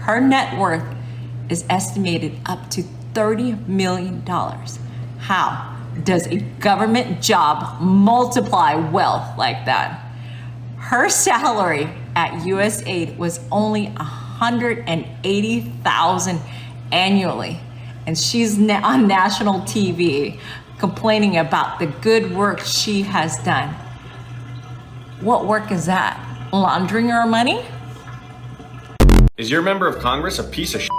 Her net worth is estimated up to $30 million. How does a government job multiply wealth like that? Her salary at USAID was only $180,000 annually, and she's on national TV complaining about the good work she has done. What work is that? Laundering our money? Is your member of Congress a piece of shit?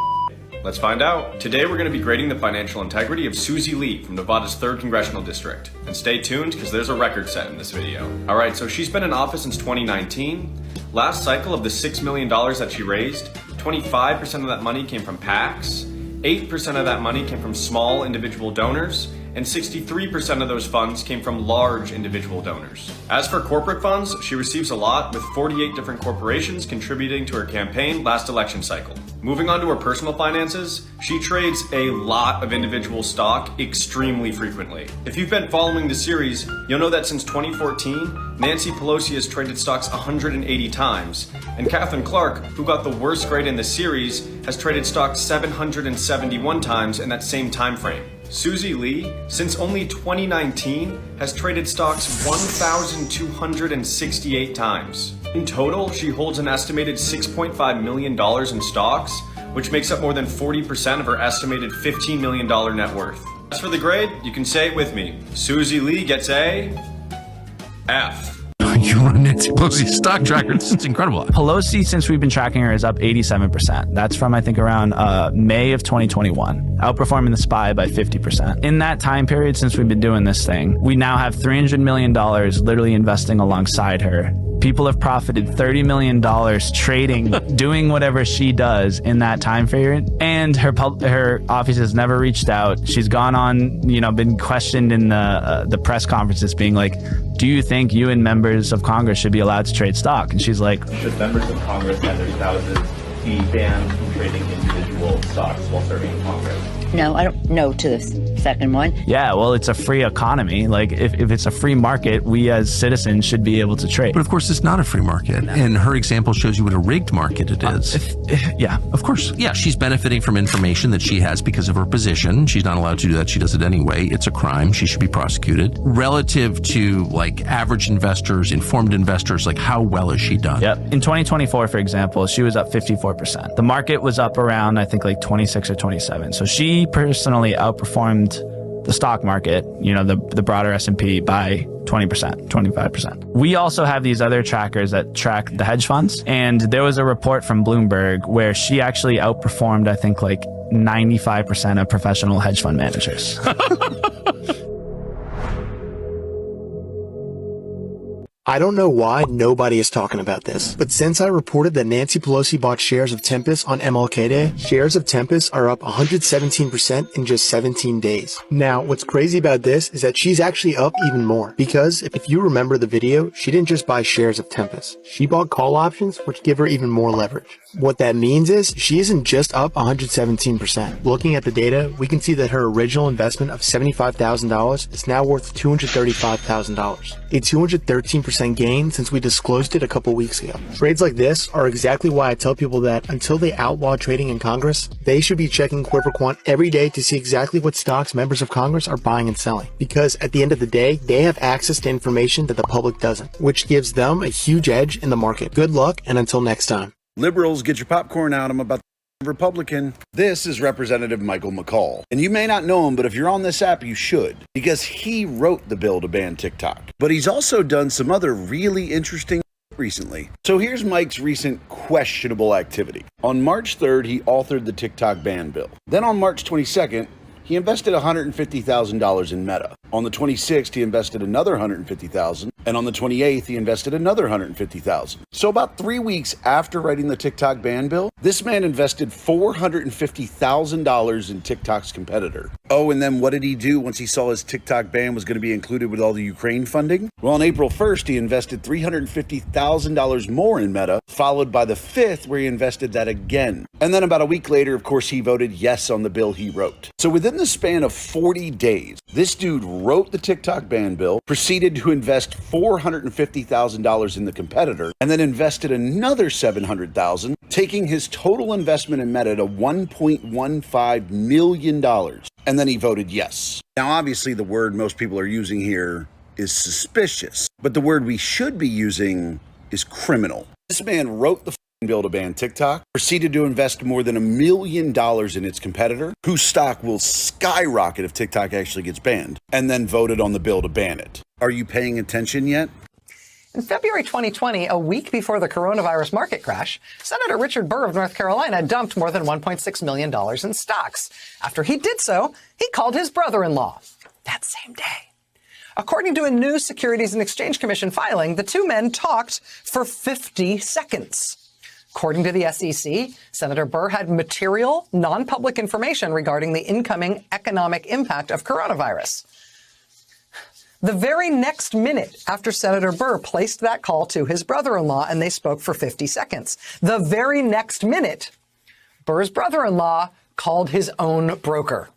Let's find out. Today we're going to be grading the financial integrity of Susie Lee from Nevada's 3rd Congressional District. And stay tuned because there's a record set in this video. Alright, so she's been in office since 2019. Last cycle of the $6 million that she raised, 25% of that money came from PACs, 8% of that money came from small individual donors, and 63% of those funds came from large individual donors. As for corporate funds, she receives a lot, with 48 different corporations contributing to her campaign last election cycle. Moving on to her personal finances, she trades a lot of individual stock extremely frequently. If you've been following the series, you'll know that since 2014, Nancy Pelosi has traded stocks 180 times, and Katherine Clark, who got the worst grade in the series, has traded stocks 771 times in that same time frame. Susie Lee, since only 2019, has traded stocks 1,268 times. In total, she holds an estimated $6.5 million in stocks, which makes up more than 40% of her estimated $15 million net worth. As for the grade, you can say it with me. Susie Lee gets a F. You run Nancy Pelosi's stock tracker. It's incredible. Pelosi, since we've been tracking her, is up 87%. That's from, I think, around May of 2021, outperforming the SPY by 50%. In that time period, since we've been doing this thing, we now have $300 million literally investing alongside her. People have profited $30 million trading, doing whatever she does in that time period. And her office has never reached out. She's gone on, been questioned in the press conferences being like, do you think you and members of Congress should be allowed to trade stock? And she's like, should members of Congress and their spouses be banned from trading individual stocks while serving in Congress? No, I don't know to the second one. Yeah, well, it's a free economy. Like, if it's a free market, we as citizens should be able to trade. But of course, it's not a free market. And her example shows you what a rigged market it is. Yeah. Of course. Yeah, she's benefiting from information that she has because of her position. She's not allowed to do that. She does it anyway. It's a crime. She should be prosecuted. Relative to, like, average investors, informed investors, like, how well has she done? Yep. In 2024, for example, she was up 54%. The market was up around, I think, like 26 or 27. So she personally outperformed the stock market, the broader S&P, by 20%, 25%. We also have these other trackers that track the hedge funds. And there was a report from Bloomberg where she actually outperformed, I think, like 95% of professional hedge fund managers. I don't know why nobody is talking about this, but since I reported that Nancy Pelosi bought shares of Tempest on MLK Day, shares of Tempest are up 117% in just 17 days. Now, what's crazy about this is that she's actually up even more, because if you remember the video, she didn't just buy shares of Tempest. She bought call options, which give her even more leverage. What that means is she isn't just up 117%. Looking at the data, we can see that her original investment of $75,000 is now worth $235,000, a 213% gain since we disclosed it a couple weeks ago. Trades like this are exactly why I tell people that until they outlaw trading in Congress, they should be checking Corporate Quant every day to see exactly what stocks members of Congress are buying and selling. Because at the end of the day, they have access to information that the public doesn't, which gives them a huge edge in the market. Good luck, and until next time. Liberals, get your popcorn out. I'm about to Republican. This is Representative Michael McCaul. And you may not know him, but if you're on this app, you should. Because he wrote the bill to ban TikTok. But he's also done some other really interesting recently. So here's Mike's recent questionable activity. On March 3rd, he authored the TikTok ban bill. Then on March 22nd, he invested $150,000 in Meta. On the 26th, he invested another $150,000. And on the 28th, he invested another $150,000. So about 3 weeks after writing the TikTok ban bill, this man invested $450,000 in TikTok's competitor. Oh, and then what did he do once he saw his TikTok ban was going to be included with all the Ukraine funding? Well, on April 1st, he invested $350,000 more in Meta, followed by the 5th, where he invested that again. And then about a week later, of course, he voted yes on the bill he wrote. So within the span of 40 days, this dude wrote the TikTok ban bill, proceeded to invest $450,000 in the competitor and then invested another $700,000, taking his total investment in Meta to $1.15 million. And then he voted yes. Now, obviously, the word most people are using here is suspicious, but the word we should be using is criminal. This man wrote the bill to ban TikTok, proceeded to invest more than $1 million in its competitor, whose stock will skyrocket if TikTok actually gets banned, and then voted on the bill to ban it. Are you paying attention yet? In February 2020, a week before the coronavirus market crash, Senator Richard Burr of North Carolina dumped more than $1.6 million in stocks. After he did so, he called his brother-in-law that same day. According to a new Securities and Exchange Commission filing, the two men talked for 50 seconds. According to the SEC, Senator Burr had material, non-public information regarding the incoming economic impact of coronavirus. The very next minute after Senator Burr placed that call to his brother-in-law and they spoke for 50 seconds, the very next minute, Burr's brother-in-law called his own broker.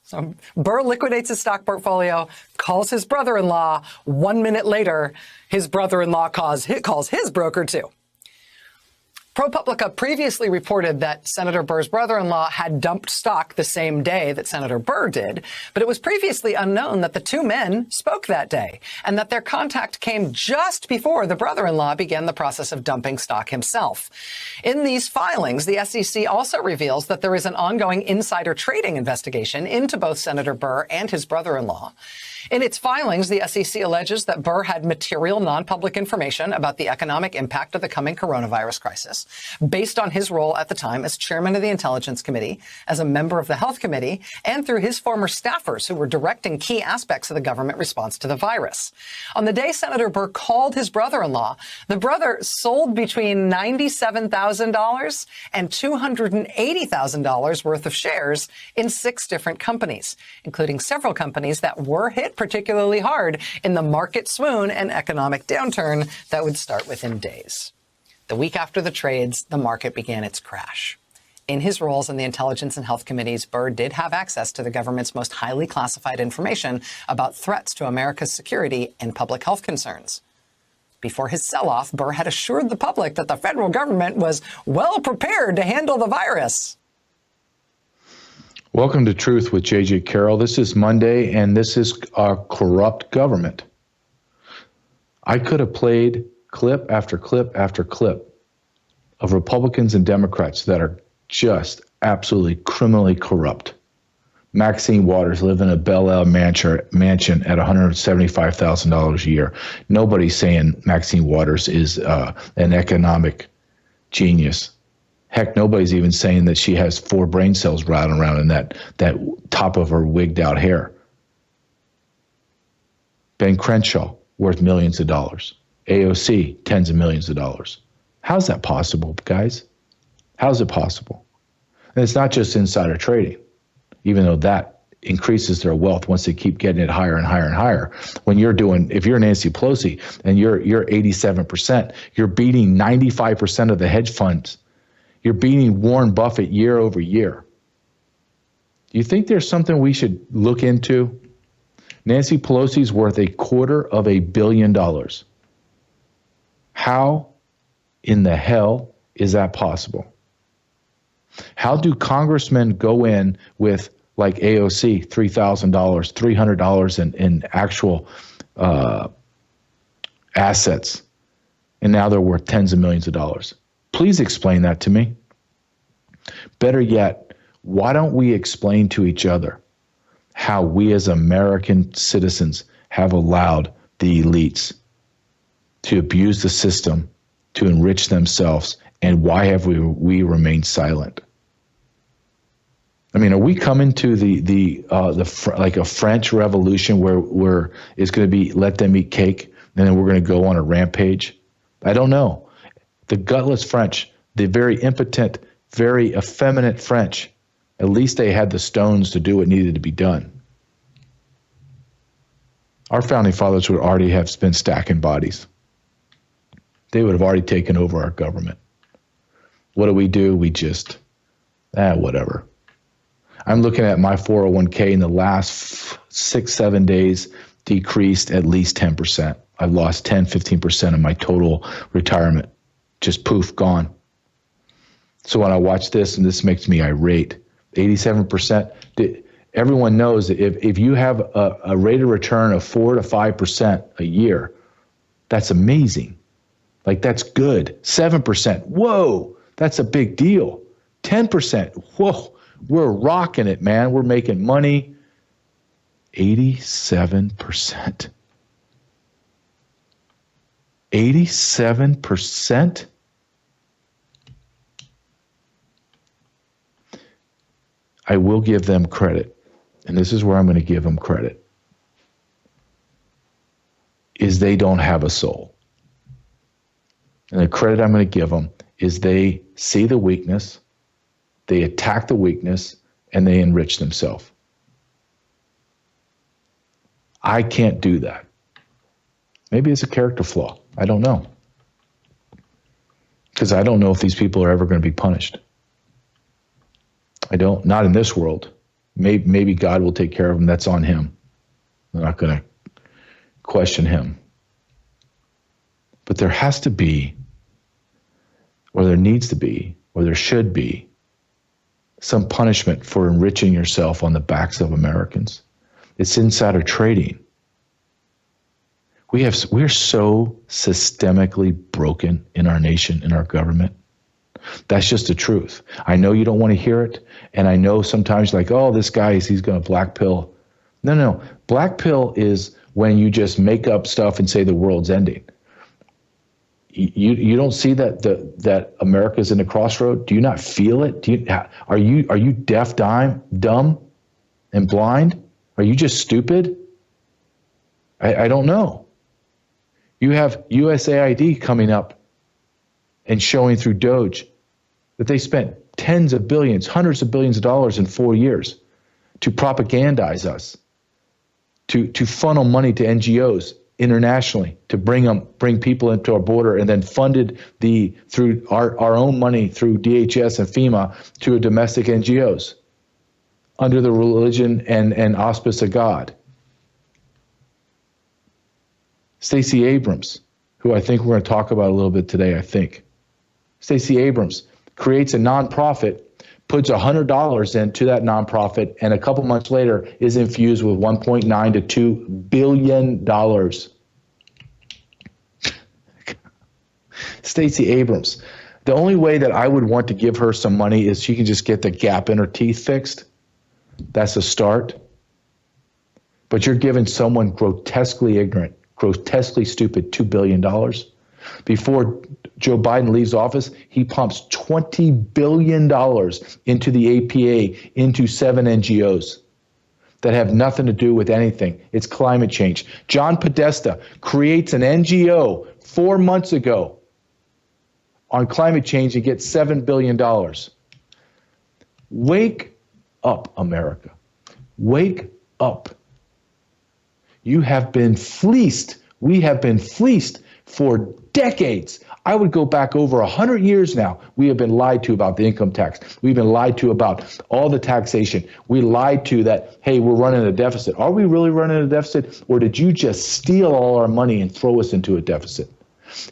So Burr liquidates his stock portfolio, calls his brother-in-law. 1 minute later, his brother-in-law calls his broker too. ProPublica previously reported that Senator Burr's brother-in-law had dumped stock the same day that Senator Burr did, but it was previously unknown that the two men spoke that day and that their contact came just before the brother-in-law began the process of dumping stock himself. In these filings, the SEC also reveals that there is an ongoing insider trading investigation into both Senator Burr and his brother-in-law. In its filings, the SEC alleges that Burr had material non-public information about the economic impact of the coming coronavirus crisis, based on his role at the time as chairman of the Intelligence Committee, as a member of the Health Committee, and through his former staffers who were directing key aspects of the government response to the virus. On the day Senator Burr called his brother-in-law, the brother sold between $97,000 and $280,000 worth of shares in 6 different companies, including several companies that were hit particularly hard in the market swoon and economic downturn that would start within days. The week after the trades, the market began its crash. In his roles in the Intelligence and Health Committees, Burr did have access to the government's most highly classified information about threats to America's security and public health concerns. Before his sell-off, Burr had assured the public that the federal government was well prepared to handle the virus. Welcome to Truth with J.J. Carrell. This is Monday, and this is our corrupt government. I could have played clip after clip after clip of Republicans and Democrats that are just absolutely criminally corrupt. Maxine Waters live in a Bel Air mansion at $175,000 a year. Nobody's saying Maxine Waters is an economic genius. Heck, nobody's even saying that she has 4 brain cells riding around in that top of her wigged out hair. Ben Crenshaw, worth millions of dollars. AOC, tens of millions of dollars. How's that possible, guys? How's it possible? And it's not just insider trading, even though that increases their wealth once they keep getting it higher and higher and higher. If you're Nancy Pelosi and you're 87%, you're beating 95% of the hedge funds. You're beating Warren Buffett year over year. Do you think there's something we should look into? Nancy Pelosi's worth $250 million. How in the hell is that possible? How do congressmen go in with, like AOC, $3,000, $300 in actual assets, and now they're worth tens of millions of dollars? Please explain that to me. Better yet, why don't we explain to each other how we as American citizens have allowed the elites to abuse the system, to enrich themselves, and why have we remained silent? I mean, are we coming to like a French Revolution where it's going to be let them eat cake and then we're going to go on a rampage? I don't know. The gutless French, the very impotent, very effeminate French, at least they had the stones to do what needed to be done. Our founding fathers would already have been stacking bodies. They would have already taken over our government. What do? We just, whatever. I'm looking at my 401k in the last 6-7 days. decreased at least 10%. I've lost 10, 15% of my total retirement. Just poof, gone. So when I watch this, and this makes me irate, 87%, everyone knows that if you have a rate of return of 4 to 5% a year, that's amazing. Like, that's good. 7%, whoa, that's a big deal. 10%, whoa, we're rocking it, man. We're making money. 87%. 87%? I will give them credit, and this is where I'm going to give them credit, is they don't have a soul. And the credit I'm going to give them is they see the weakness, they attack the weakness, and they enrich themselves. I can't do that. Maybe it's a character flaw. I don't know. Because I don't know if these people are ever going to be punished. I don't. Not in this world. Maybe God will take care of them. That's on him. I'm not going to question him. But there has to be, or there needs to be, or there should be, some punishment for enriching yourself on the backs of Americans. It's insider trading. We're so systemically broken in our nation, in our government. That's just the truth. I know you don't want to hear it, and I know sometimes like, oh, this guy, he's going to black pill. No. Black pill is when you just make up stuff and say the world's ending. You don't see that America's in a crossroad? Do you not feel it? Are you deaf, dumb, and blind? Are you just stupid? I don't know. You have USAID coming up and showing through Doge that they spent tens of billions, hundreds of billions of dollars in 4 years to propagandize us, to funnel money to NGOs internationally, to bring people into our border, and then funded through our own money through DHS and FEMA to domestic NGOs under the religion and auspice of God. Stacey Abrams, who I think we're going to talk about a little bit today, Stacey Abrams creates a nonprofit, puts $100 into that nonprofit, and a couple months later is infused with $1.9 to $2 billion. Stacey Abrams. The only way that I would want to give her some money is she can just get the gap in her teeth fixed. That's a start. But you're giving someone grotesquely ignorant, grotesquely stupid $2 billion. Before Joe Biden leaves office, he pumps $20 billion into the APA, into 7 NGOs that have nothing to do with anything. It's climate change. John Podesta creates an NGO 4 months ago on climate change and gets $7 billion. Wake up, America. Wake up. You have been fleeced. We have been fleeced for decades. I would go back over 100 years now. We have been lied to about the income tax. We've been lied to about all the taxation. We lied to that, hey, we're running a deficit. Are we really running a deficit? Or did you just steal all our money and throw us into a deficit?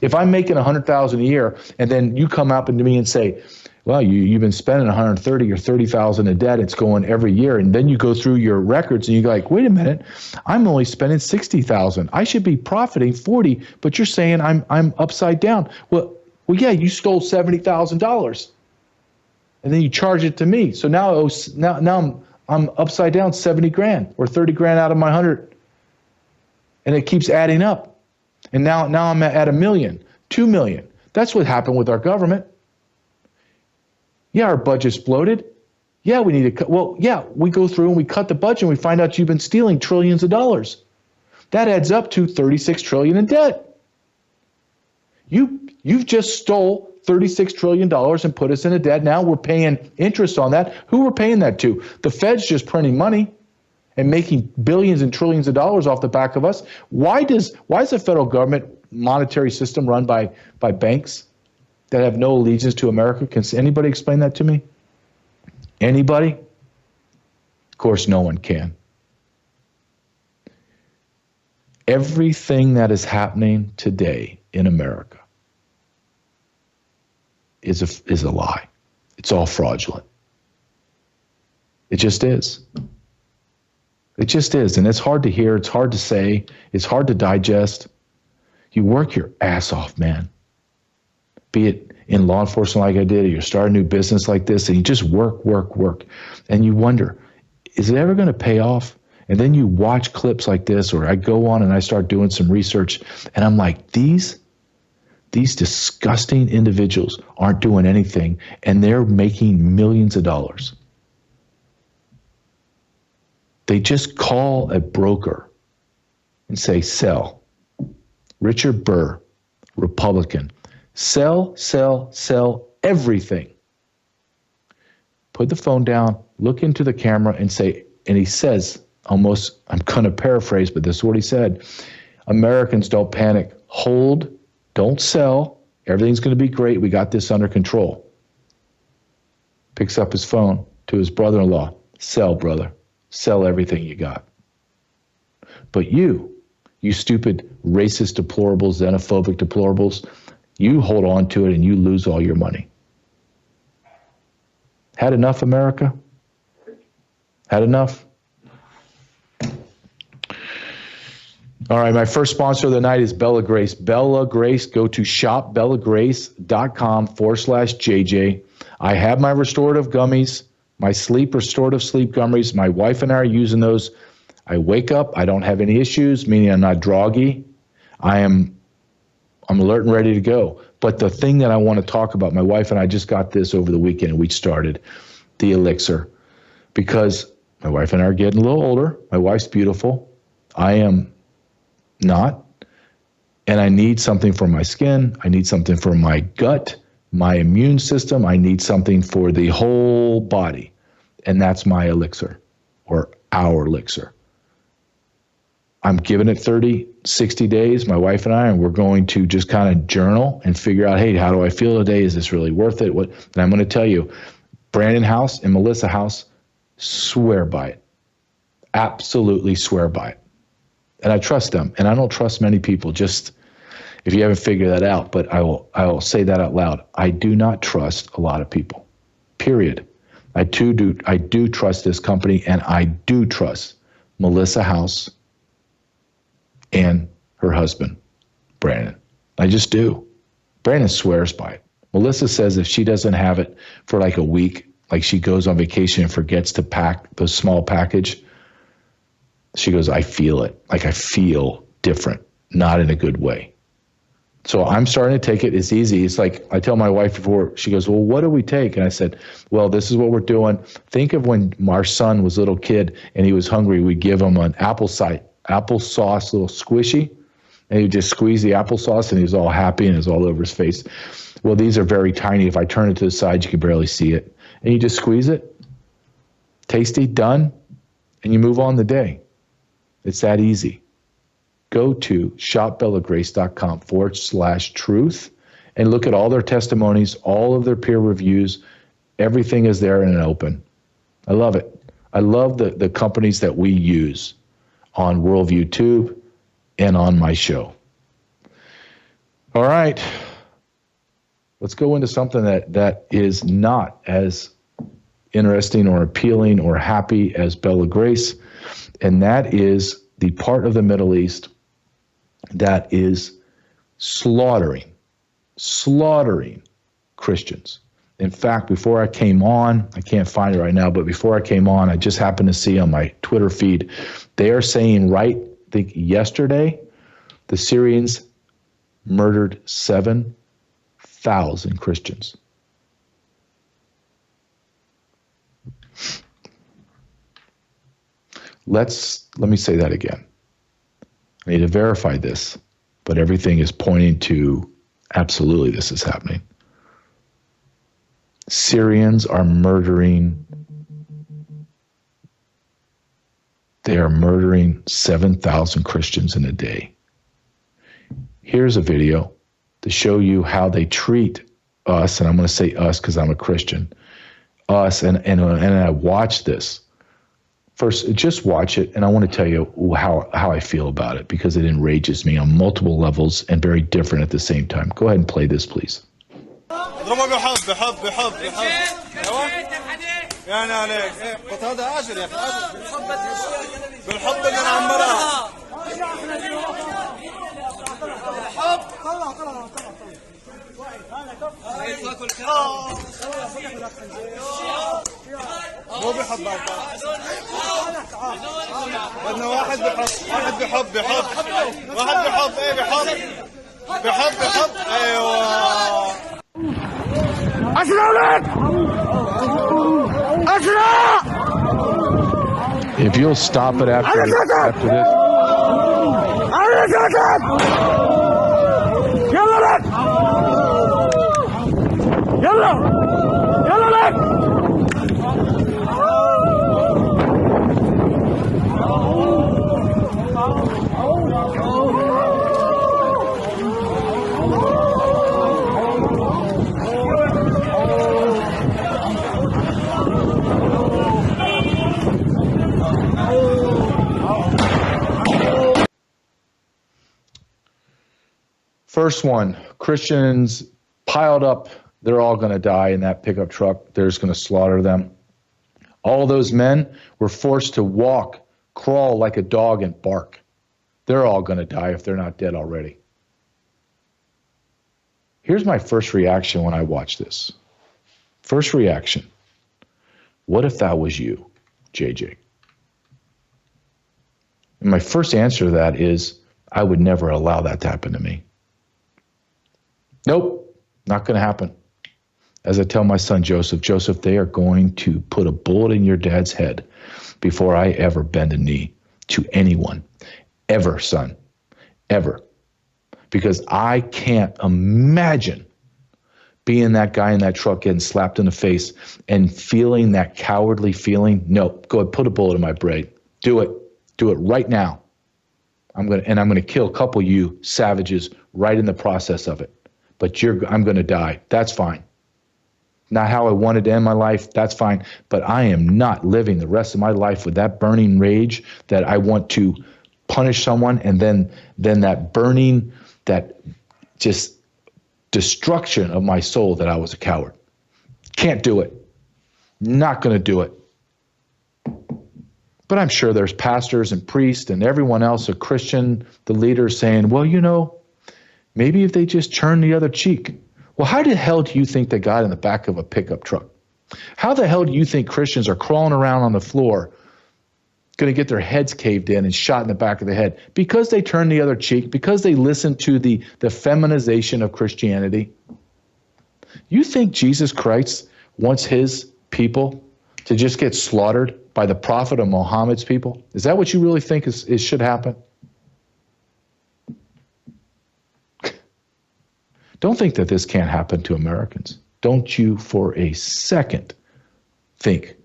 If I'm making $100,000 a year and then you come up to me and say, well, you've been spending $130,000 or $30,000 in debt. It's going every year. And then you go through your records and you're like, wait a minute, I'm only spending $60,000. I should be profiting $40,000, but you're saying I'm upside down. Well, yeah, you stole $70,000 and then you charge it to me. So now I'm upside down $70,000 or $30,000 out of my 100. And it keeps adding up. And now I'm at $1 million, $2 million. That's what happened with our government. Yeah, our budget's bloated. Yeah, we need to cut. Well, yeah, we go through and we cut the budget and we find out you've been stealing trillions of dollars. That adds up to $36 trillion in debt. You've just stole $36 trillion and put us in a debt. Now we're paying interest on that. Who we're paying that to? The Fed's just printing money and making billions and trillions of dollars off the back of us. Why is the federal government monetary system run by banks that have no allegiance to America? Can anybody explain that to me? Anybody? Of course, no one can. Everything that is happening today in America is a lie. It's all fraudulent. It just is. It just is. And it's hard to hear. It's hard to say. It's hard to digest. You work your ass off, man. Be it in law enforcement like I did, or you start a new business like this, and you just work. And you wonder, is it ever going to pay off? And then you watch clips like this, or I go on and I start doing some research, and I'm like, these disgusting individuals aren't doing anything, and they're making millions of dollars. They just call a broker and say, sell. Richard Burr, Republican. Sell everything. Put the phone down, look into the camera and say, and he says, almost, I'm going to paraphrase, but this is what he said. Americans, don't panic. Hold, don't sell. Everything's going to be great. We got this under control. Picks up his phone to his brother-in-law. Sell, brother. Sell everything you got. But you stupid racist deplorables, xenophobic deplorables, you hold on to it and you lose all your money. Had enough, America? Had enough? All right, my first sponsor of the night is Bella Grace. Bella Grace, go to shopbellagrace.com/JJ. I have my restorative gummies, my restorative sleep gummies. My wife and I are using those. I wake up, I don't have any issues, meaning I'm not groggy. I'm alert and ready to go. But the thing that I want to talk about, my wife and I just got this over the weekend. We started the elixir because my wife and I are getting a little older. My wife's beautiful. I am not. And I need something for my skin. I need something for my gut, my immune system. I need something for the whole body. And that's my elixir, or our elixir. I'm giving it 30, 60 days, my wife and I, and we're going to just kind of journal and figure out, hey, how do I feel today? Is this really worth it? And I'm going to tell you, Brandon House and Melissa House swear by it. Absolutely swear by it. And I trust them. And I don't trust many people, just if you haven't figured that out, but I will say that out loud. I do not trust a lot of people, period. I do trust this company, and I do trust Melissa House and her husband, Brandon. I just do. Brandon swears by it. Melissa says if she doesn't have it for like a week, like she goes on vacation and forgets to pack the small package, she goes, I feel it. Like I feel different, not in a good way. So I'm starting to take it. It's easy. It's like I tell my wife before, she goes, well, what do we take? And I said, well, this is what we're doing. Think of when our son was a little kid and he was hungry, we'd give him an applesauce, little squishy, and he'd just squeeze the applesauce and he was all happy and it was all over his face. Well, these are very tiny. If I turn it to the side, you can barely see it. And you just squeeze it. Tasty, done, and you move on the day. It's that easy. Go to shopbellagrace.com/truth and look at all their testimonies, all of their peer reviews. Everything is there and open. I love it. I love the companies that we use on Worldview Tube and on my show. All right. Let's go into something that is not as interesting or appealing or happy as Bella Grace, and that is the part of the Middle East that is slaughtering Christians. In fact, before I came on, I can't find it right now, but before I came on, I just happened to see on my Twitter feed, they are saying I think yesterday, the Syrians murdered 7,000 Christians. Let me say that again. I need to verify this, but everything is pointing to absolutely this is happening. Syrians are murdering. They are murdering 7,000 Christians in a day. Here's a video to show you how they treat us, and I'm going to say us because I'm a Christian. Us, and I watched this. First, just watch it, and I want to tell you how I feel about it, because it enrages me on multiple levels and very different at the same time. Go ahead and play this, please. مو بحب بدنا واحد بحب واحد بحب ايه بحب ايوه اسرع If you'll stop it after this. First one, Christians piled up. They're all going to die in that pickup truck. They're just going to slaughter them. All those men were forced to walk, crawl like a dog and bark. They're all going to die if they're not dead already. Here's my first reaction when I watch this. First reaction. What if that was you, JJ? And my first answer to that is, I would never allow that to happen to me. Nope, not going to happen. As I tell my son Joseph, they are going to put a bullet in your dad's head before I ever bend a knee to anyone. Ever, son. Ever. Because I can't imagine being that guy in that truck getting slapped in the face and feeling that cowardly feeling. No, go ahead, put a bullet in my brain. Do it. Do it right now. I'm gonna kill a couple of you savages right in the process of it. But I'm gonna die. That's fine. Not how I wanted to end my life. That's fine. But I am not living the rest of my life with that burning rage that I want to punish someone, and then that burning, that just destruction of my soul that I was a coward. Can't do it. Not going to do it. But I'm sure there's pastors and priests and everyone else, a Christian, the leaders saying, well, maybe if they just turn the other cheek. Well, how the hell do you think they got in the back of a pickup truck? How the hell do you think Christians are crawling around on the floor, going to get their heads caved in and shot in the back of the head? Because they turned the other cheek, because they listened to the feminization of Christianity. You think Jesus Christ wants his people to just get slaughtered by the prophet of Muhammad's people? Is that what you really think should happen? Don't think that this can't happen to Americans. Don't you for a second think,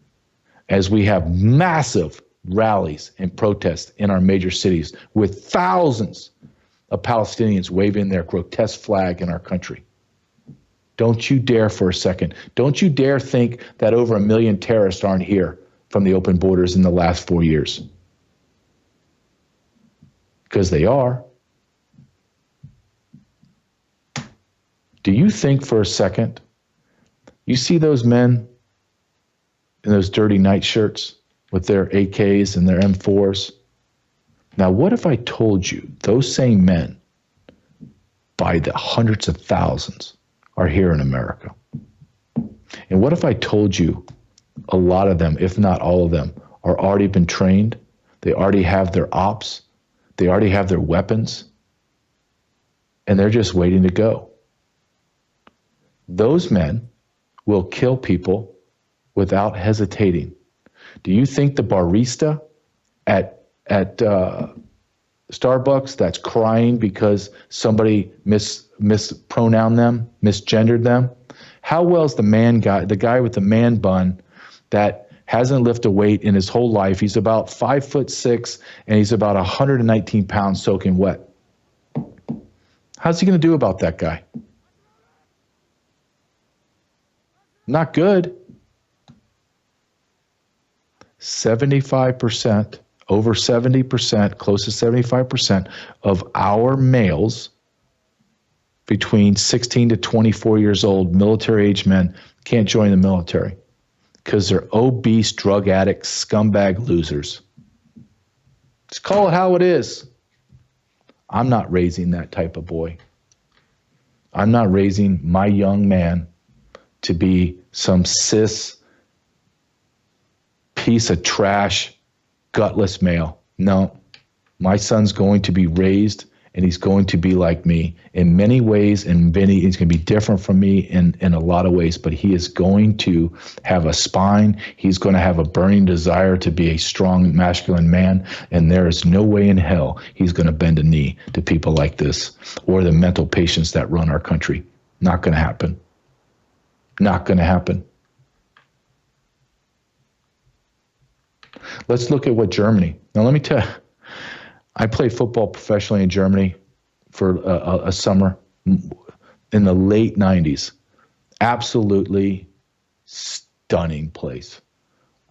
as we have massive rallies and protests in our major cities with thousands of Palestinians waving their grotesque flag in our country. Don't you dare for a second. Don't you dare think that over 1 million terrorists aren't here from the open borders in the last 4 years. Because they are. Do you think for a second, you see those men in those dirty nightshirts with their AKs and their M4s? Now, what if I told you those same men, by the hundreds of thousands, are here in America? And what if I told you a lot of them, if not all of them, are already been trained? They already have their ops. They already have their weapons. And they're just waiting to go. Those men will kill people without hesitating. Do you think the barista at Starbucks that's crying because somebody mispronouned them, misgendered them? How well's the guy with the man bun that hasn't lifted a weight in his whole life? He's about 5'6" and he's about 119 pounds soaking wet. How's he going to do about that guy? Not good. 75%, over 70%, close to 75% of our males between 16 to 24 years old, military-age men, can't join the military because they're obese, drug addicts, scumbag losers. Just call it how it is. I'm not raising that type of boy. I'm not raising my young man to be some cis piece of trash, gutless male. No, my son's going to be raised and he's going to be like me in many ways, and he's going to be different from me in a lot of ways, but he is going to have a spine. He's going to have a burning desire to be a strong, masculine man, and there is no way in hell he's going to bend a knee to people like this or the mental patients that run our country. Not going to happen. Not going to happen. Let's look at what Germany. Now, let me tell you, I played football professionally in Germany for a summer in the late 90s. Absolutely stunning place.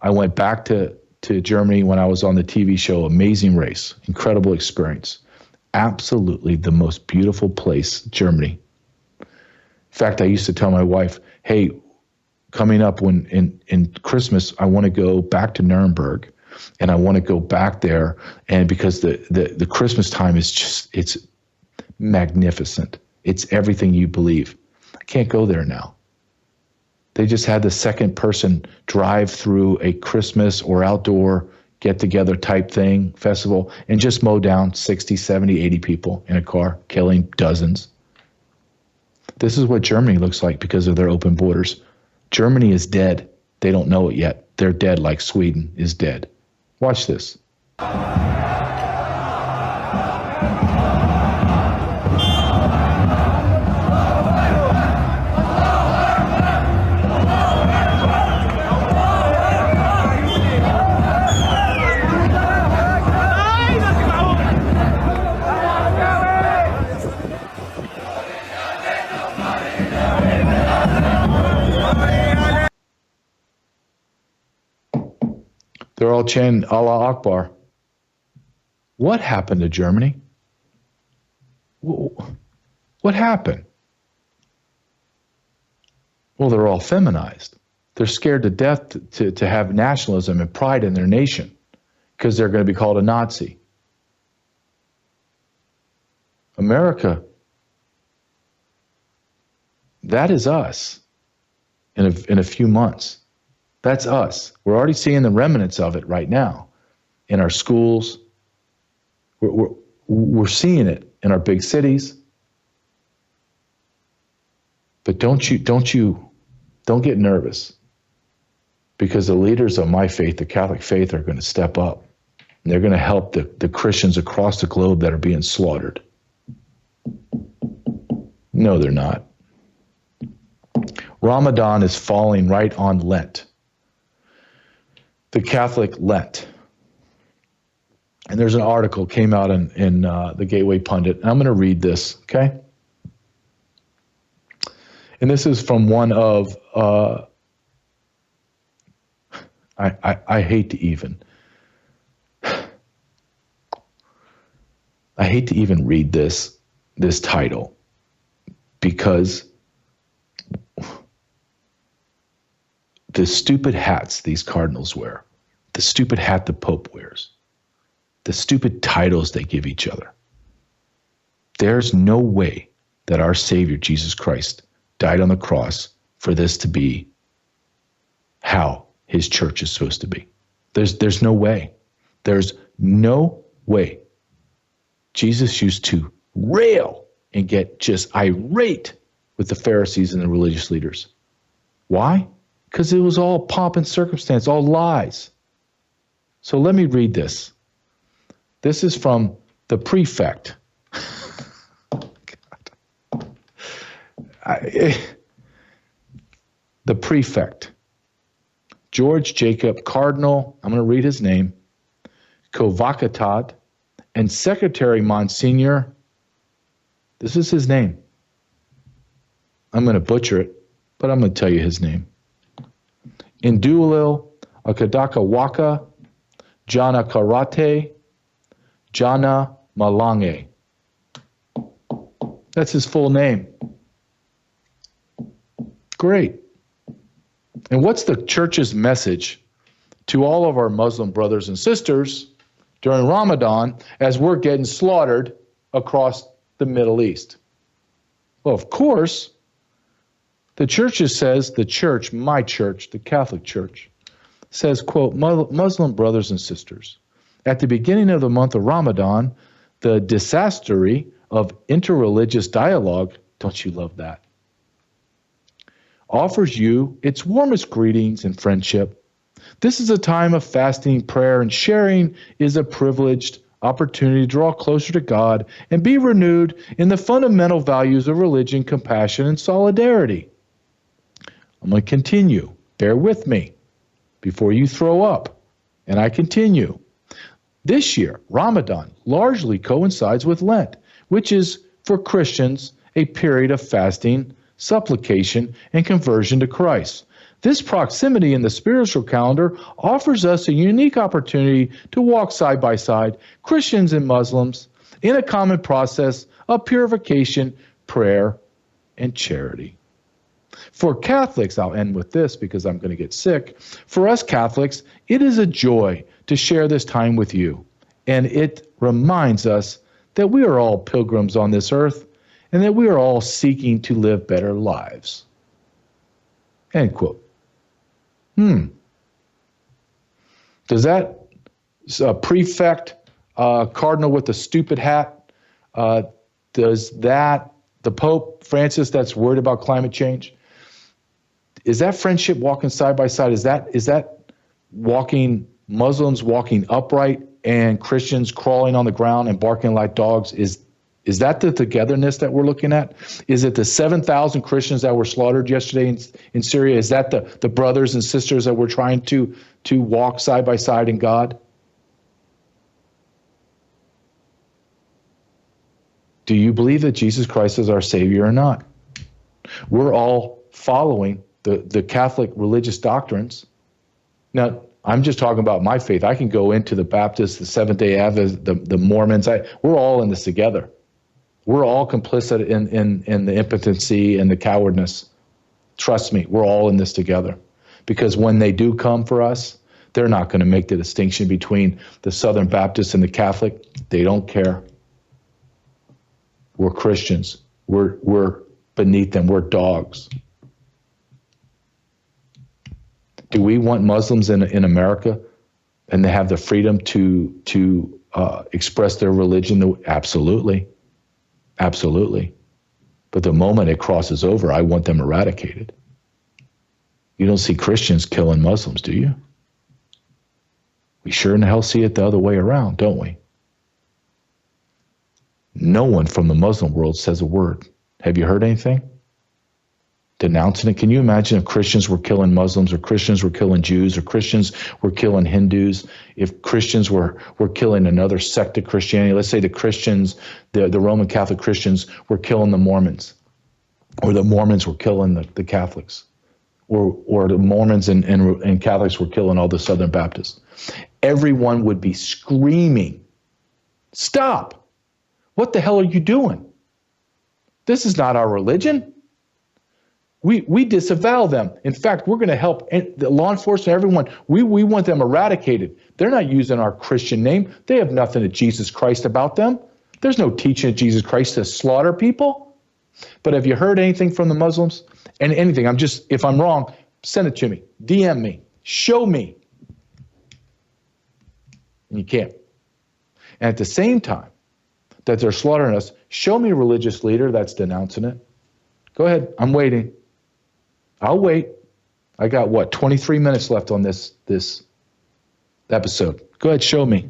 I went back to Germany when I was on the TV show Amazing Race. Incredible experience. Absolutely the most beautiful place, Germany. In fact, I used to tell my wife, hey, coming up when in Christmas, I want to go back to Nuremberg. And I want to go back there, and because the Christmas time is just, it's magnificent. It's everything you believe. I can't go there now. They just had the second person drive through a Christmas or outdoor get-together type thing, festival, and just mow down 60, 70, 80 people in a car, killing dozens. This is what Germany looks like because of their open borders. Germany is dead. They don't know it yet. They're dead like Sweden is dead. Watch this. They're all chanting Allah Akbar. What happened to Germany? What happened? Well, they're all feminized. They're scared to death to have nationalism and pride in their nation because they're going to be called a Nazi. America, that is us in a few months. That's us. We're already seeing the remnants of it right now in our schools. We're seeing it in our big cities. But don't get nervous, because the leaders of my faith, the Catholic faith, are going to step up. And they're going to help the Christians across the globe that are being slaughtered. No, they're not. Ramadan is falling right on Lent. The Catholic Lent. And there's an article came out in the Gateway Pundit. And I'm going to read this, okay? And this is from one of, I hate to even read this title, because the stupid hats these cardinals wear, the stupid hat the Pope wears, the stupid titles they give each other. There's no way that our Savior, Jesus Christ, died on the cross for this to be how his church is supposed to be. There's no way. There's no way. Jesus used to rail and get just irate with the Pharisees and the religious leaders. Why? Because it was all pomp and circumstance, all lies. So let me read this. This is from the prefect. The prefect, George Jacob Cardinal, I'm going to read his name, Kovakatad, and Secretary Monsignor, this is his name. I'm going to butcher it, but I'm going to tell you his name. Indulil Akadaka Waka, Jana Karate, Jana Malange. That's his full name. Great. And what's the church's message to all of our Muslim brothers and sisters during Ramadan as we're getting slaughtered across the Middle East? Well, of course, the church says, the church, my church, the Catholic Church, says, quote, Muslim brothers and sisters, at the beginning of the month of Ramadan, the disastery of interreligious dialogue, don't you love that, offers you its warmest greetings and friendship. This is a time of fasting, prayer, and sharing is a privileged opportunity to draw closer to God and be renewed in the fundamental values of religion, compassion, and solidarity. I'm going to continue. Bear with me before you throw up. And I continue. This year, Ramadan largely coincides with Lent, which is, for Christians, a period of fasting, supplication, and conversion to Christ. This proximity in the spiritual calendar offers us a unique opportunity to walk side by side, Christians and Muslims, in a common process of purification, prayer, and charity. For Catholics, I'll end with this because I'm going to get sick. For us Catholics, it is a joy to share this time with you, and it reminds us that we are all pilgrims on this earth and that we are all seeking to live better lives. End quote. Does that prefect cardinal with the stupid hat, does that, the Pope Francis that's worried about climate change, is that friendship walking side by side? Is that walking, Muslims walking upright and Christians crawling on the ground and barking like dogs? Is that the togetherness that we're looking at? Is it the 7,000 Christians that were slaughtered yesterday in Syria? Is that the brothers and sisters that we're trying to walk side by side in God? Do you believe that Jesus Christ is our Savior or not? We're all following the Catholic religious doctrines. Now, I'm just talking about my faith. I can go into the Baptists, the Seventh-day Adventists, the Mormons. We're all in this together. We're all complicit in the impotency and the cowardness. Trust me, we're all in this together. Because when they do come for us, they're not going to make the distinction between the Southern Baptist and the Catholic. They don't care. We're Christians. We're beneath them. We're dogs. Do we want Muslims in America and they have the freedom to express their religion? Absolutely. Absolutely. But the moment it crosses over, I want them eradicated. You don't see Christians killing Muslims, do you? We sure in the hell see it the other way around, don't we? No one from the Muslim world says a word. Have you heard anything? Denouncing it. Can you imagine if Christians were killing Muslims, or Christians were killing Jews, or Christians were killing Hindus, if Christians were killing another sect of Christianity? Let's say the Christians, the Roman Catholic Christians were killing the Mormons, or the Mormons were killing the Catholics, or the Mormons and Catholics were killing all the Southern Baptists. Everyone would be screaming, "Stop! What the hell are you doing? This is not our religion." We disavow them. In fact, we're going to help the law enforcement, everyone. We want them eradicated. They're not using our Christian name. They have nothing of Jesus Christ about them. There's no teaching of Jesus Christ to slaughter people. But have you heard anything from the Muslims? And anything? If I'm wrong, send it to me. DM me. Show me. And you can't. And at the same time that they're slaughtering us, show me a religious leader that's denouncing it. Go ahead. I'm waiting. I'll wait. I got 23 minutes left on this episode. Go ahead, show me.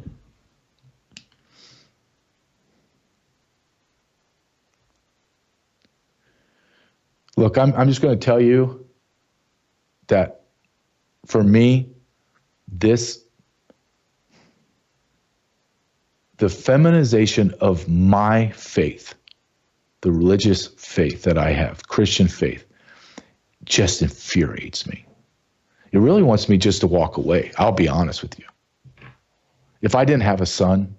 Look, I'm just going to tell you that for me, the feminization of my faith, the religious faith that I have, Christian faith, just infuriates me. It really wants me just to walk away. I'll be honest with you. If I didn't have a son,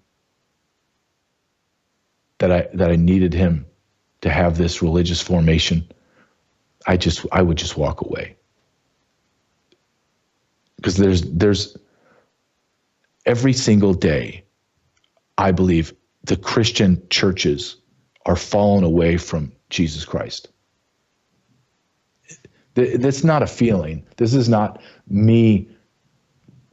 that I needed him to have this religious formation, I would just walk away. Because there's every single day, I believe the Christian churches are falling away from Jesus Christ. That's not a feeling. This is not me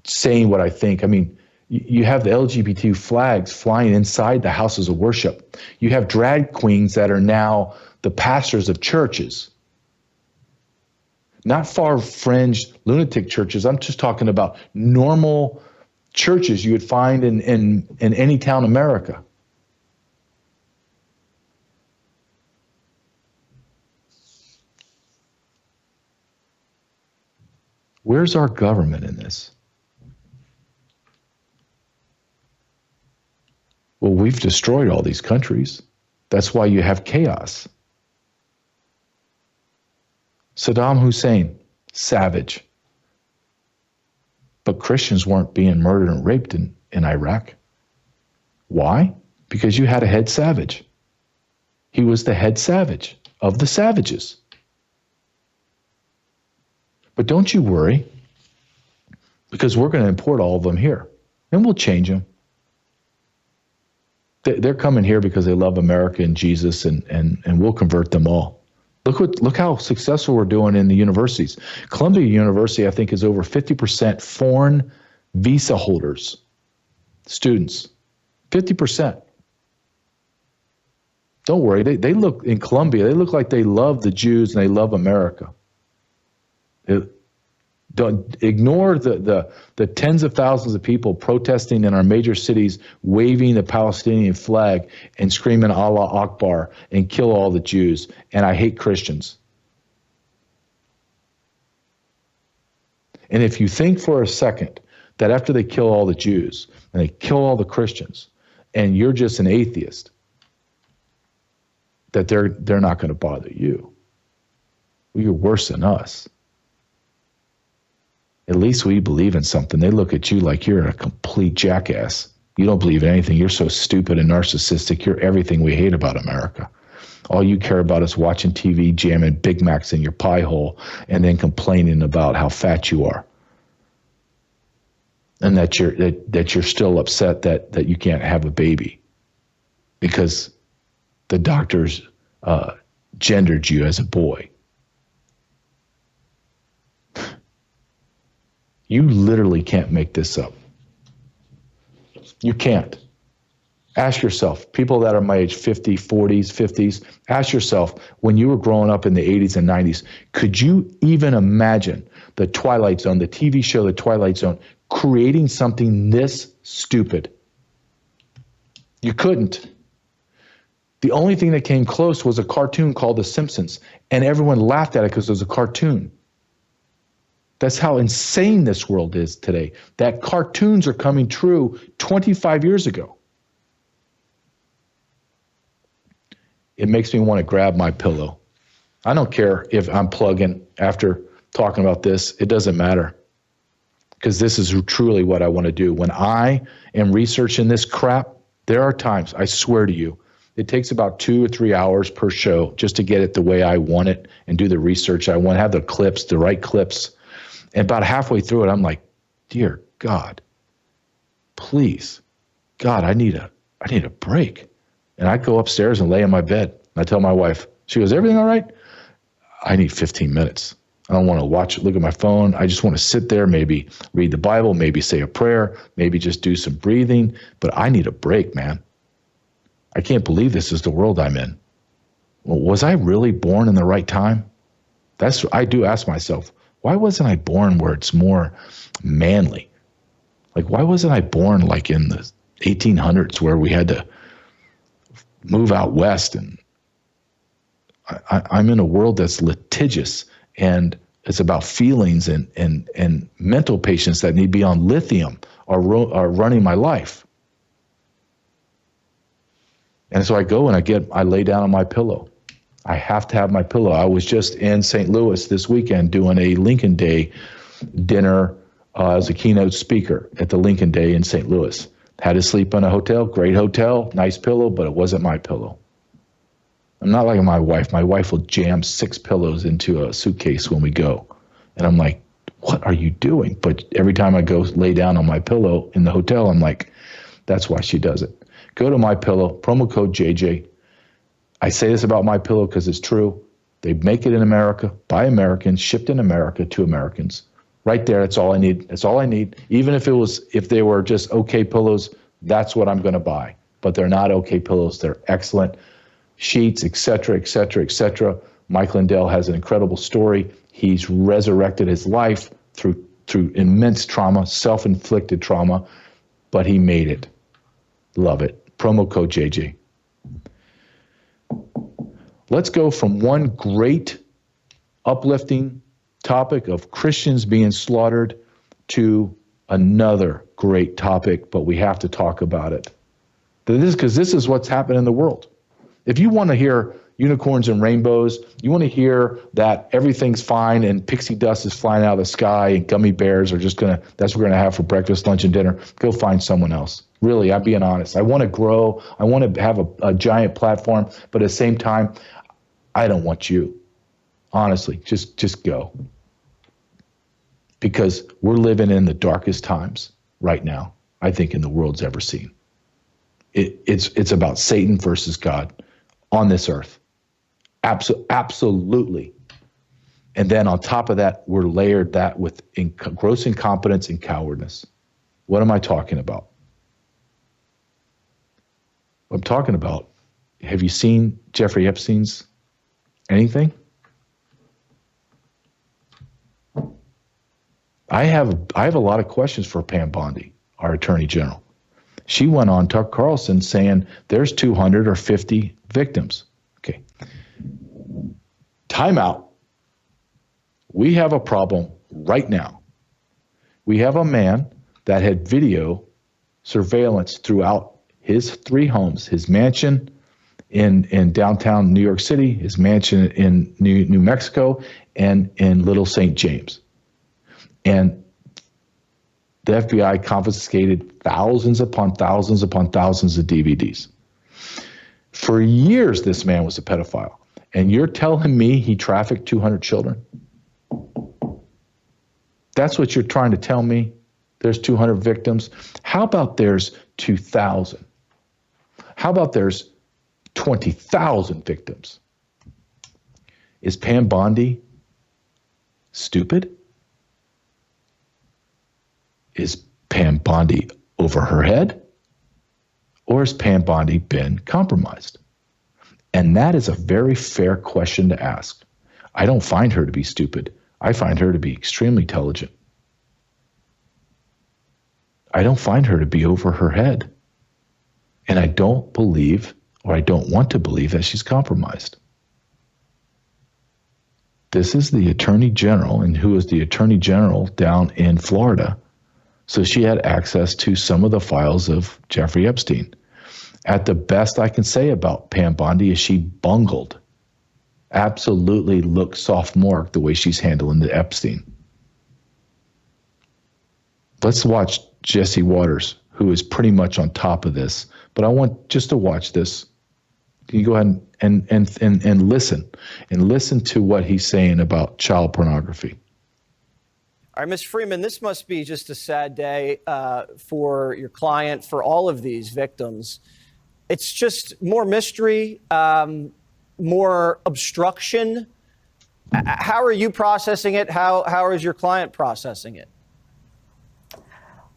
saying what I think. I mean, you have the LGBT flags flying inside the houses of worship. You have drag queens that are now the pastors of churches. Not far-fringed lunatic churches. I'm just talking about normal churches you would find in any town in America. Where's our government in this? Well, we've destroyed all these countries. That's why you have chaos. Saddam Hussein, savage. But Christians weren't being murdered and raped in Iraq. Why? Because you had a head savage. He was the head savage of the savages. But don't you worry, because we're going to import all of them here, and we'll change them. They're coming here because they love America and Jesus, and we'll convert them all. Look how successful we're doing in the universities. Columbia University, I think, is over 50% foreign visa holders, students, 50%. Don't worry, they look in Columbia, they look like they love the Jews and they love America. Don't ignore the tens of thousands of people protesting in our major cities, waving the Palestinian flag and screaming Allah Akbar and kill all the Jews, and I hate Christians. And if you think for a second that after they kill all the Jews and they kill all the Christians and you're just an atheist, that they're not going to bother you. Well, you're worse than us. At least we believe in something. They look at you like you're a complete jackass. You don't believe in anything. You're so stupid and narcissistic. You're everything we hate about America. All you care about is watching TV, jamming Big Macs in your pie hole, and then complaining about how fat you are. And that you're still upset that you can't have a baby because the doctors gendered you as a boy. You literally can't make this up. You can't. Ask yourself, people that are my age, 50, 40s, 50s, ask yourself, when you were growing up in the 80s and 90s, could you even imagine the Twilight Zone, the TV show The Twilight Zone, creating something this stupid? You couldn't. The only thing that came close was a cartoon called The Simpsons, and everyone laughed at it because it was a cartoon. That's how insane this world is today, that cartoons are coming true 25 years ago. It makes me want to grab MyPillow. I don't care if I'm plugging after talking about this. It doesn't matter, because this is truly what I want to do. When I am researching this crap, there are times, I swear to you, it takes about 2 or 3 hours per show just to get it the way I want it and do the research I want, have the clips, the right clips. And about halfway through it, I'm like, dear God, please, God, I need a break. And I go upstairs and lay in my bed. And I tell my wife, she goes, everything all right? I need 15 minutes. I don't want to watch it, look at my phone. I just want to sit there, maybe read the Bible, maybe say a prayer, maybe just do some breathing. But I need a break, man. I can't believe this is the world I'm in. Well, was I really born in the right time? I do ask myself, why wasn't I born where it's more manly? Like, why wasn't I born like in the 1800s where we had to move out west? And I'm in a world that's litigious, and it's about feelings and mental patients that need to be on lithium are running my life. And so I go and I lay down on MyPillow. I have to have MyPillow. I was just in St. Louis this weekend doing a Lincoln Day dinner as a keynote speaker at the Lincoln Day in St. Louis. Had to sleep in a hotel, great hotel, nice pillow, but it wasn't my pillow. I'm not like my wife. My wife will jam 6 pillows into a suitcase when we go. And I'm like, what are you doing? But every time I go lay down on my pillow in the hotel, I'm like, that's why she does it. Go to MyPillow, promo code JJ. I say this about MyPillow because it's true. They make it in America, by Americans, shipped in America to Americans. Right there, that's all I need. That's all I need. Even if they were just okay pillows, that's what I'm going to buy. But they're not okay pillows. They're excellent sheets, et cetera, et cetera, et cetera. Mike Lindell has an incredible story. He's resurrected his life through immense trauma, self-inflicted trauma, but he made it. Love it. Promo code JJ. Let's go from one great uplifting topic of Christians being slaughtered to another great topic, but we have to talk about it. Because this is what's happened in the world. If you want to hear unicorns and rainbows, you want to hear that everything's fine and pixie dust is flying out of the sky and gummy bears are just that's what we're going to have for breakfast, lunch, and dinner, go find someone else. Really, I'm being honest. I want to grow. I want to have a giant platform, but at the same time, I don't want you. Honestly, just go. Because we're living in the darkest times right now, I think, in the world's ever seen. It's about Satan versus God on this earth. Absolutely. And then on top of that, we're layered that with gross incompetence and cowardness. What am I talking about? I'm talking about, have you seen Jeffrey Epstein's anything? I have a lot of questions for Pam Bondi, our Attorney General. She went on Tucker Carlson saying there's 250 victims. Okay. Time out. We have a problem right now. We have a man that had video surveillance throughout his 3 homes, his mansion in downtown New York City, his mansion in New Mexico, and in Little St. James. And the FBI confiscated thousands upon thousands upon thousands of DVDs. For years, this man was a pedophile. And you're telling me he trafficked 200 children? That's what you're trying to tell me? There's 200 victims? How about there's 2,000? How about there's 20,000 victims? Is Pam Bondi stupid? Is Pam Bondi over her head? Or has Pam Bondi been compromised? And that is a very fair question to ask. I don't find her to be stupid. I find her to be extremely intelligent. I don't find her to be over her head. And I don't believe, or I don't want to believe, that she's compromised. This is the Attorney General, and who is the Attorney General down in Florida. So she had access to some of the files of Jeffrey Epstein. At the best I can say about Pam Bondi is she bungled. Absolutely looked sophomoric the way she's handling the Epstein. Let's watch Jesse Waters, who is pretty much on top of this. But I want just to watch this. Can you go ahead and listen? And listen to what he's saying about child pornography. All right, Ms. Freeman, this must be just a sad day for your client, for all of these victims. It's just more mystery, more obstruction. How are you processing it? How is your client processing it?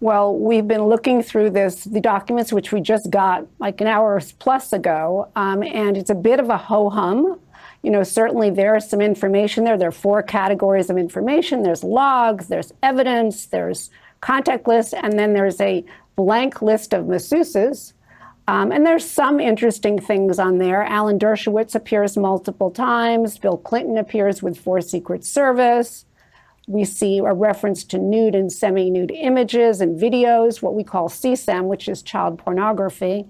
Well, we've been looking through the documents, which we just got like an hour plus ago, and it's a bit of a ho-hum. You know, certainly there's some information there. There are 4 categories of information. There's logs, there's evidence, there's contact lists, and then there's a blank list of masseuses. And there's some interesting things on there. Alan Dershowitz appears multiple times. Bill Clinton appears with 4 Secret Service. We see a reference to nude and semi-nude images and videos, what we call CSAM, which is child pornography.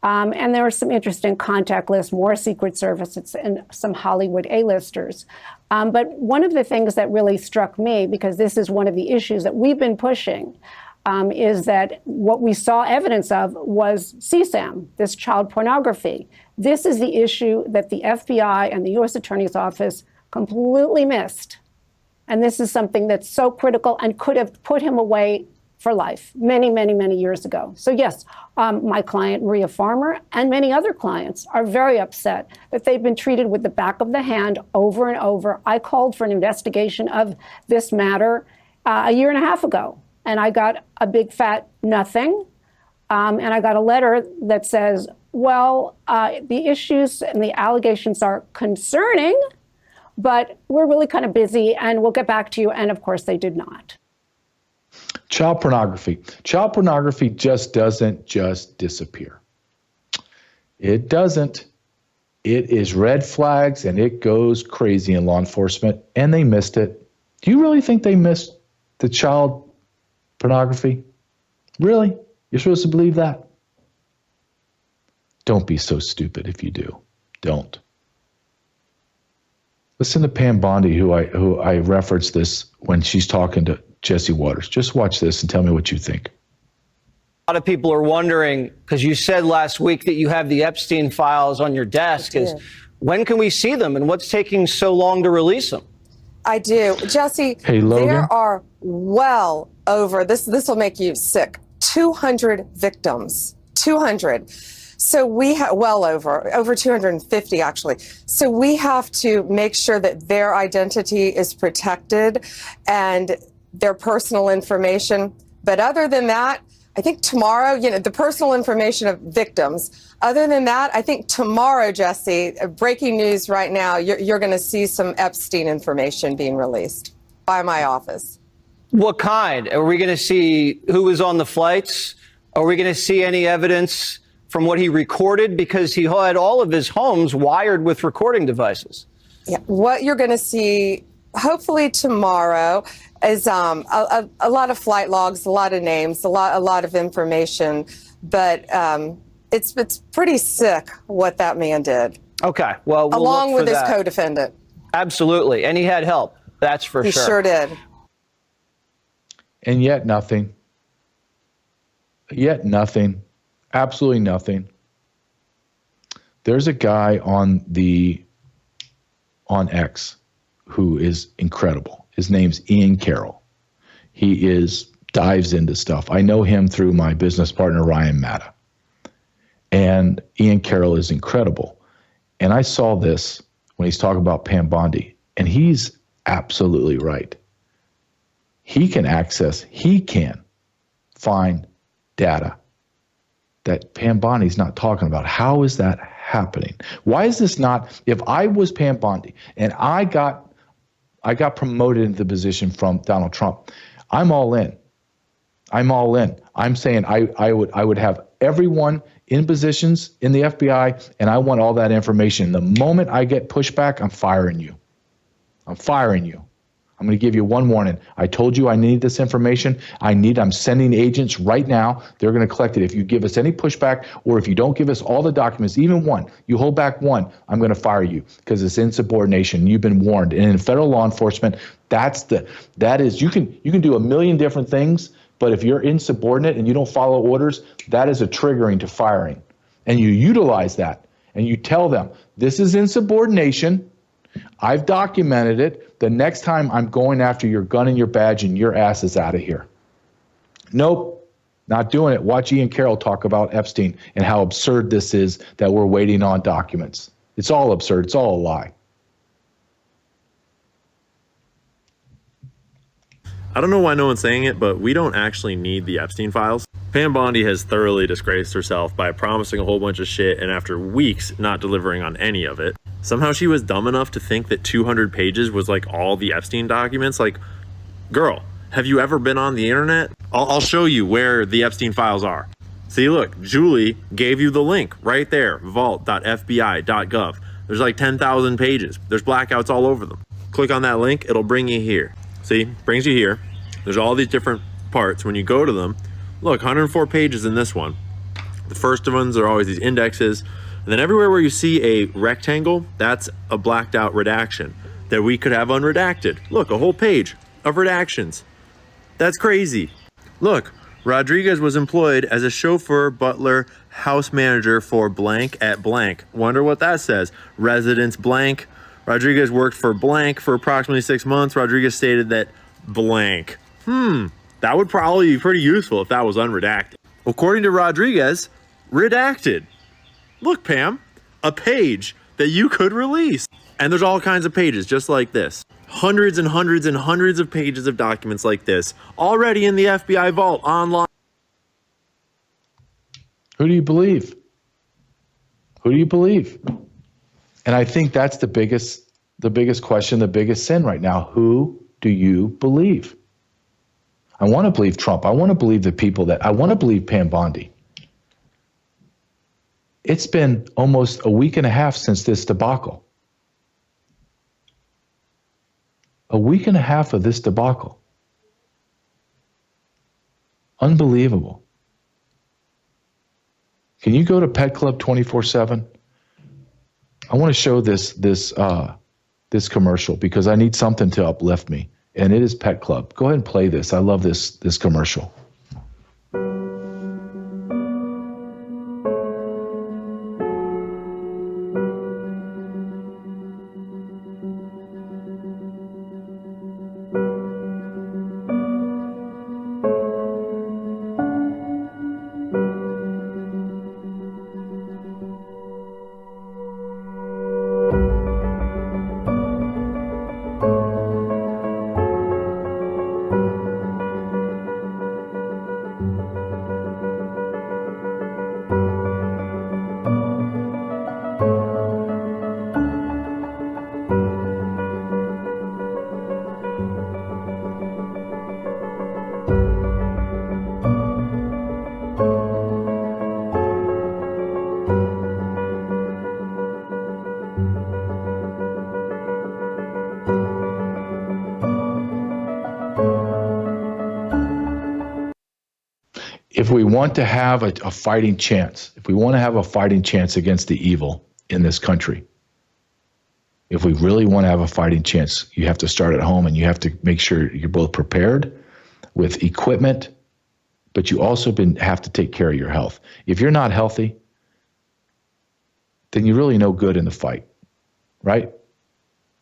And there were some interesting contact lists, more Secret Service, and some Hollywood A-listers. But one of the things that really struck me, because this is one of the issues that we've been pushing, is that what we saw evidence of was CSAM, this child pornography. This is the issue that the FBI and the U.S. Attorney's Office completely missed. And this is something that's so critical and could have put him away for life many, many, many years ago. So yes, my client, Maria Farmer, and many other clients are very upset that they've been treated with the back of the hand over and over. I called for an investigation of this matter a year and a half ago, and I got a big fat nothing. And I got a letter that says, well, the issues and the allegations are concerning, but we're really kind of busy and we'll get back to you. And of course, they did not. Child pornography. Child pornography just doesn't just disappear. It doesn't. It is red flags and it goes crazy in law enforcement, and they missed it. Do you really think they missed the child pornography? Really? You're supposed to believe that? Don't be so stupid if you do. Don't. Listen to Pam Bondi, who I referenced this when she's talking to Jesse Waters. Just watch this and tell me what you think. A lot of people are wondering, because you said last week that you have the Epstein files on your desk, is when can we see them and what's taking so long to release them? I do. Jesse, hey, Logan. There are well over, this will make you sick, 200 victims. 200. So we have over 250 actually. So we have to make sure that their identity is protected and their personal information. But other than that, I think tomorrow, the personal information of victims. Other than that, I think tomorrow, Jesse, breaking news right now, you're going to see some Epstein information being released by my office. What kind? Are we going to see who was on the flights? Are we going to see any evidence from what he recorded? Because he had all of his homes wired with recording devices. Yeah, what you're going to see, hopefully tomorrow, is a lot of flight logs, a lot of names, a lot of information. But it's pretty sick what that man did. Okay, well, we'll along look for with his that. co-defendant. Absolutely, and he had help. That's for sure. He sure did. And yet nothing. Yet nothing. Absolutely nothing. There's a guy on X who is incredible. His name's Ian Carrell. He dives into stuff. I know him through my business partner, Ryan Matta. And Ian Carrell is incredible. And I saw this when he's talking about Pam Bondi, and he's absolutely right. He can find data that Pam Bondi's not talking about. How is that happening? Why is this not, if I was Pam Bondi and I got promoted into the position from Donald Trump, I'm all in. I'm saying I would have everyone in positions in the FBI, and I want all that information. The moment I get pushback, I'm firing you. I'm going to give you one warning. I told you I need this information. I'm sending agents right now. They're going to collect it. If you give us any pushback, or if you don't give us all the documents, even one, you hold back one, I'm going to fire you because it's insubordination. You've been warned. And in federal law enforcement, you can do a million different things, but if you're insubordinate and you don't follow orders, that is a triggering to firing. And you utilize that and you tell them, this is insubordination. I've documented it. The next time I'm going after your gun and your badge, and your ass is out of here. Nope, not doing it. Watch Ian Carrell talk about Epstein and how absurd this is that we're waiting on documents. It's all absurd. It's all a lie. I don't know why no one's saying it, but we don't actually need the Epstein files. Pam Bondi has thoroughly disgraced herself by promising a whole bunch of shit and after weeks not delivering on any of it. Somehow she was dumb enough to think that 200 pages was like all the Epstein documents. Like, girl, have you ever been on the internet? I'll show you where the Epstein files are. See, look, Julie gave you the link right there, vault.fbi.gov. There's like 10,000 pages. There's blackouts all over them. Click on that link, it'll bring you here. See, brings you here. There's all these different parts. When you go to them, look, 104 pages in this one. The first ones are always these indexes. And then everywhere where you see a rectangle, that's a blacked out redaction that we could have unredacted. Look, a whole page of redactions. That's crazy. Look, Rodriguez was employed as a chauffeur, butler, house manager for blank at blank. Wonder what that says. Residence blank. Rodriguez worked for blank for approximately 6 months. Rodriguez stated that blank. That would probably be pretty useful if that was unredacted. According to Rodriguez, redacted. Look, Pam, a page that you could release. And there's all kinds of pages just like this. Hundreds and hundreds and hundreds of pages of documents like this already in the FBI vault online. Who do you believe? Who do you believe? And I think that's the biggest question, the biggest sin right now. Who do you believe? I want to believe Trump. I want to believe the people I want to believe Pam Bondi. It's been almost a week and a half since this debacle. A week and a half of this debacle. Unbelievable. Can you go to Pet Club 24/7? I want to show this commercial because I need something to uplift me, and it is Pet Club. Go ahead and play this. I love this commercial. If we want to have a fighting chance, if we want to have a fighting chance against the evil in this country, if we really want to have a fighting chance, you have to start at home, and you have to make sure you're both prepared with equipment, but you also have to take care of your health. If you're not healthy, then you're really no good in the fight, right?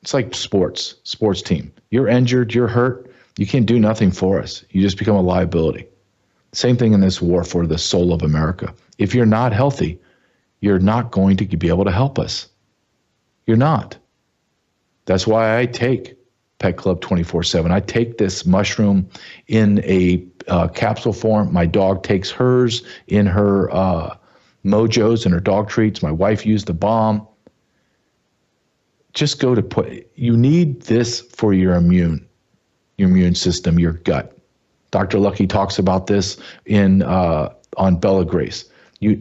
It's like sports team. You're injured, you're hurt, you can't do nothing for us. You just become a liability. Same thing in this war for the soul of America. If you're not healthy, you're not going to be able to help us. You're not. That's why I take Pet Club 24/7. I take this mushroom in a capsule form. My dog takes hers in her Mojos and her dog treats. My wife used the balm. Just you need this for your immune system, your gut. Dr. Lucky talks about this on Bella Grace.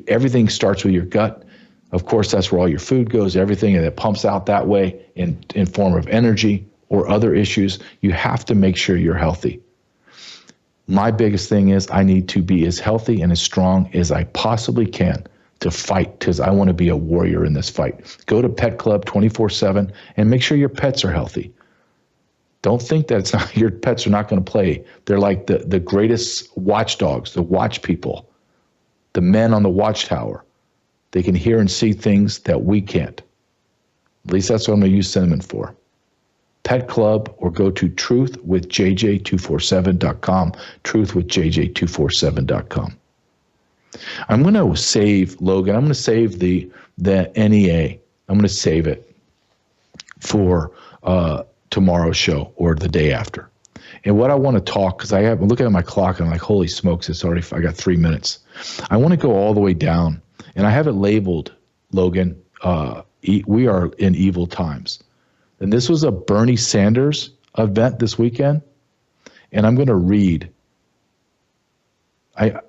Everything starts with your gut. Of course, that's where all your food goes, everything, and it pumps out that way in form of energy or other issues. You have to make sure you're healthy. My biggest thing is I need to be as healthy and as strong as I possibly can to fight, because I want to be a warrior in this fight. Go to Pet Club 24/7 and make sure your pets are healthy. Don't think that your pets are not going to play. They're like the greatest watchdogs, the watch people, the men on the watchtower. They can hear and see things that we can't. At least that's what I'm going to use cinnamon for. Pet Club, or go to truthwithjj247.com, truthwithjj247.com. I'm going to save, Logan, I'm going to save the NEA. I'm going to save it for tomorrow's show or the day after. And what I want to talk, because I'm looking at my clock and I'm like, holy smokes, I got 3 minutes. I want to go all the way down, and I have it labeled, Logan, we are in evil times. And this was a Bernie Sanders event this weekend, and I'm going to read. Thanks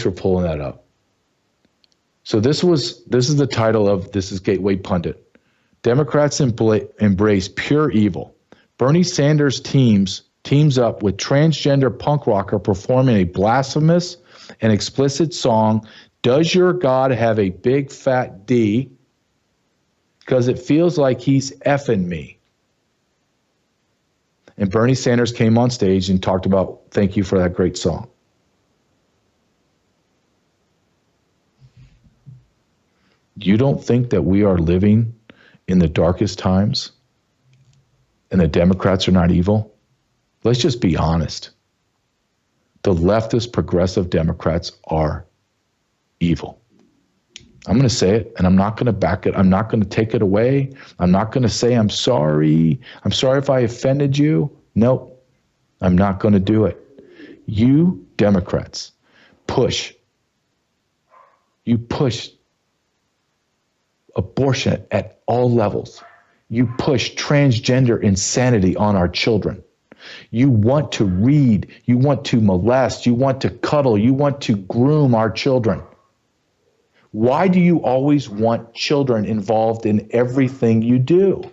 for pulling that up. So this is the title of, this is Gateway Pundit. Democrats embrace pure evil. Bernie Sanders teams up with transgender punk rocker performing a blasphemous an explicit song, Does Your God Have a Big Fat D? Because it feels like he's effing me. And Bernie Sanders came on stage and talked about, thank you for that great song. You don't think that we are living in the darkest times and the Democrats are not evil? Let's just be honest. The leftist progressive Democrats are evil. I'm going to say it, and I'm not going to back it. I'm not going to take it away. I'm not going to say I'm sorry. I'm sorry if I offended you. Nope, I'm not going to do it. You Democrats push abortion at all levels. You push transgender insanity on our children. You want to read, you want to molest, you want to cuddle, you want to groom our children. Why do you always want children involved in everything you do?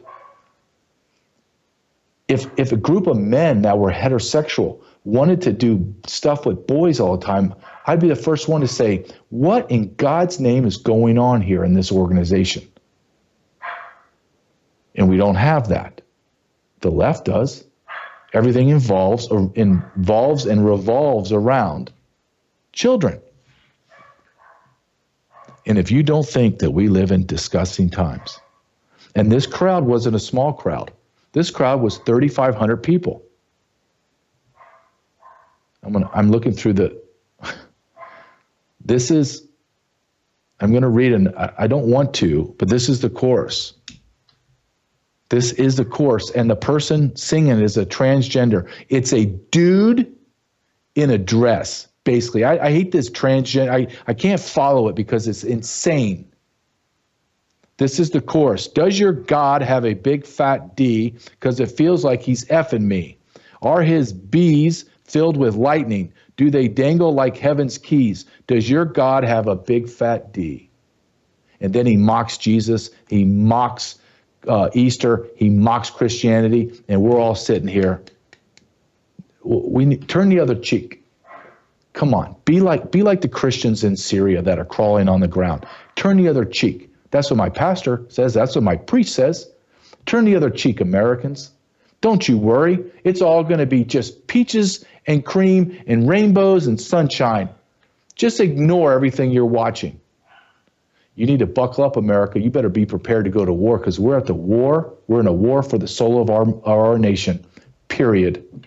If a group of men that were heterosexual wanted to do stuff with boys all the time, I'd be the first one to say, what in God's name is going on here in this organization? And we don't have that. The left does. Everything involves and revolves around children. And if you don't think that we live in disgusting times, and this crowd wasn't a small crowd. This crowd was 3,500 people. I'm looking through I'm going to read, and I don't want to, but this is the chorus. This is the chorus, and the person singing is a transgender. It's a dude in a dress, basically. I hate this transgender. I can't follow it because it's insane. This is the chorus. Does your God have a big fat D? Because it feels like he's effing me. Are his bees filled with lightning? Do they dangle like heaven's keys? Does your God have a big fat D? And then he mocks Jesus. He mocks Easter. He mocks Christianity. And we're all sitting here. Turn the other cheek. Come on. Be like the Christians in Syria that are crawling on the ground. Turn the other cheek. That's what my pastor says. That's what my priest says. Turn the other cheek, Americans. Don't you worry. It's all going to be just peaches and cream and rainbows and sunshine. Just ignore everything you're watching. You need to buckle up, America. You better be prepared to go to war because we're at the war. We're in a war for the soul of our nation. Period.